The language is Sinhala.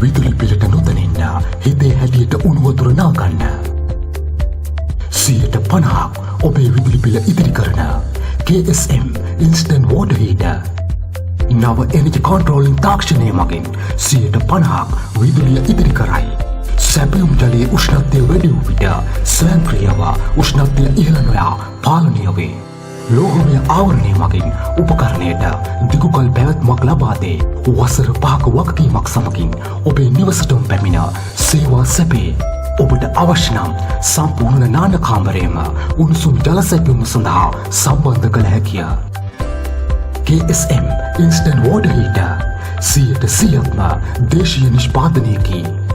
විදුලි පිලට නොතනින්න හිතේ හැටියට උණු වතුර නාගන්න. 50% ඔබේ විදුලි පිල ඉදිරි කරන K.S.M Instantwater Heater. නව එනර්ජි කන්ට්‍රෝලින් තාක්ෂණය මගින් 50% විදුලිය ඉදිරි කරයි. සැපයුම් ජලයේ උෂ්ණත්වය වැඩි වූ විට ස්වයංක්‍රීයව උෂ්ණත්වය ඉහළ නොයා පාලනය වේ. ලෝහමය ආවරණය මගින් උපකරණයට දිගුකල් පැවැත්මක් ලබා දේ. වසර 5ක වගකීමක් සමගින් ඔබේ නිවසටම පැමිණ සේවා සැපේ. ඔබට අවශ්‍ය නම් සම්පූර්ණ නාන කාමරයම උණුසුම් ජල සැපයුම සඳහා සම්බන්ධ කළ හැකිය. K.S.M Instant Water Heater 100%ක්ම දේශීය නිෂ්පාදනයකි.